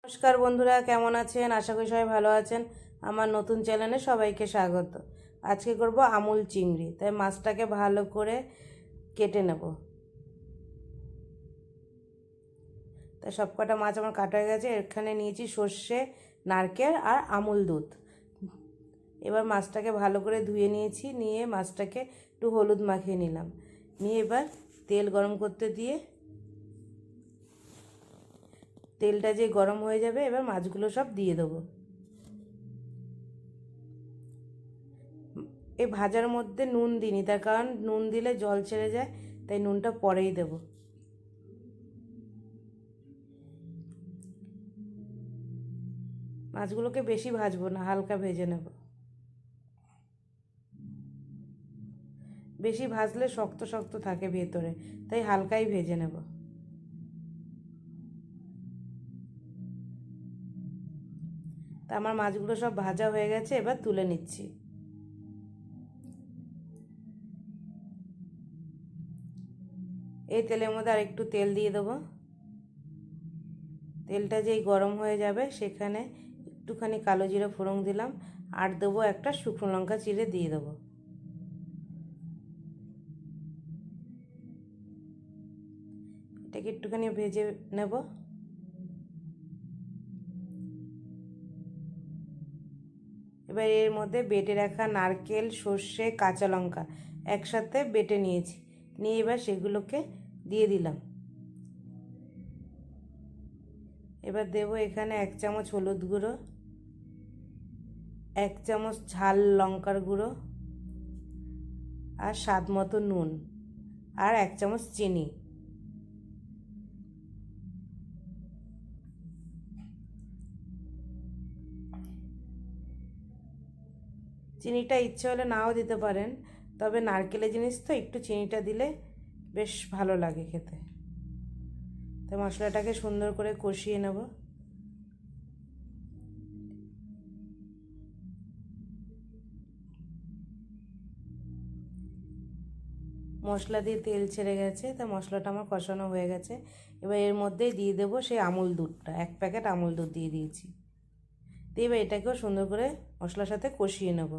নমস্কার বন্ধুরা, কেমন আছেন? আশা করি সবাই ভালো আছেন। আমার নতুন চ্যানেলে সবাইকে স্বাগত। আজকে করব আমুল চিংড়ি। তাই মাছটাকে ভালো করে কেটে নেব। তাই সবকটা মাছ আমার কাটা হয়ে গেছে। এখানে নিয়েছি সর্ষে, নারকেল আর আমুল দুধ। এবার মাছটাকে ভালো করে ধুয়ে নিয়েছি, নিয়ে মাছটাকে একটু হলুদ মাখিয়ে নিলাম। নিয়ে এবার তেল গরম করতে দিয়ে তেলটা যে গরম হয়ে যাবে, এবার মাছগুলো সব দিয়ে দেবো। এই ভাজার মধ্যে নুন দিইনি, তার কারণ নুন দিলে জল ছেড়ে যায়, তাই নুনটা পরেই দেব। মাছগুলোকে বেশি ভাজবো না, হালকা ভেজে নেব। বেশি ভাজলে শক্ত শক্ত থাকে ভেতরে, তাই হালকাই ভেজে নেব। তা আমার মাছগুলো সব ভাজা হয়ে গেছে, এবার তুলে নিচ্ছি। এই তেলের মধ্যে আর একটু তেল দিয়ে দেবো। তেলটা যেই গরম হয়ে যাবে, সেখানে একটুখানি কালো জিরে ফোড়ন দিলাম, আর দেবো একটা শুকনো লঙ্কা চিড়ে দিয়ে দেবো। এটাকে একটুখানি ভেজে নেব। এবার এর মধ্যে বেটে রাখা নারকেল, সর্ষে, কাঁচা লঙ্কা একসাথে বেটে নিয়েছি, নিয়ে এবার সেগুলোকে দিয়ে দিলাম। এবার দেবো এখানে 1 চামচ হলুদ গুঁড়ো, 1 চামচ ঝাল লঙ্কার গুঁড়ো, আর স্বাদ মতো নুন, আর 1 চামচ চিনি। চিনিটা ইচ্ছে হলে নাও দিতে পারেন, তবে নারকেলের জিনিস তো একটু চিনিটা দিলে বেশ ভালো লাগে খেতে। তাই মশলাটাকে সুন্দর করে কষিয়ে নেব। মশলা দিয়ে তেল ছেড়ে গেছে, তাই মশলাটা আমার কষানো হয়ে গেছে। এবার এর মধ্যেই দিয়ে দেবো সেই আমুল দুধটা, 1 প্যাকেট আমুল দুধ দিয়ে দিয়েছি। দিয়ে এবার এটাকেও সুন্দর করে মশলার সাথে কষিয়ে নেব।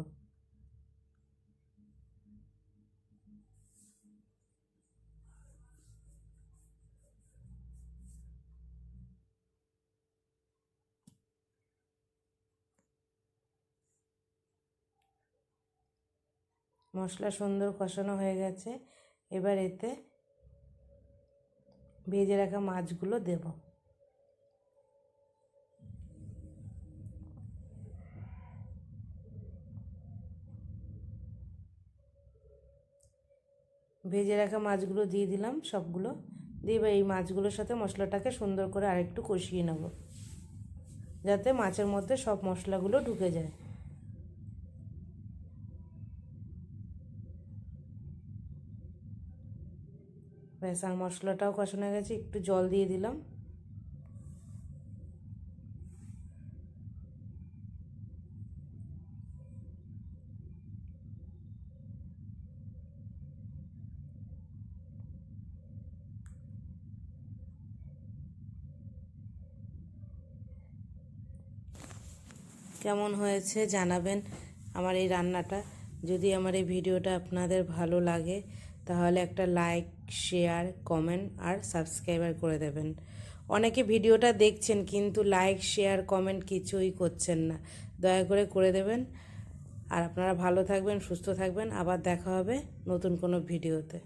মশলা সুন্দর কষানো হয়ে গেছে, এবার এতে ভেজে রাখা মাছগুলো দেব। ভেজে রাখা মাছগুলো দিয়ে দিলাম সবগুলো। দিয়ে এবার এই মাছগুলোর সাথে মশলাটাকে সুন্দর করে আরেকটু কষিয়ে নেব, যাতে মাছের মধ্যে সব মশলাগুলো ঢুকে যায়। ব্যাস, আর মশলাটাও কষানো হয়ে গেছে, একটু জল দিয়ে দিলাম। কেমন হয়েছে জানাবেন আমার এই রান্নাটা। যদি আমার এই ভিডিওটা আপনাদের ভালো লাগে, তাহলে একটা লাইক, শেয়ার, কমেন্ট আর সাবস্ক্রাইবার করে দেবেন। অনেকে ভিডিওটা দেখছেন কিন্তু লাইক, শেয়ার, কমেন্ট কিছুই করছেন না, দয়া করে করে দেবেন। আর আপনারা ভালো থাকবেন, সুস্থ থাকবেন। আবার দেখা হবে নতুন কোনো ভিডিওতে।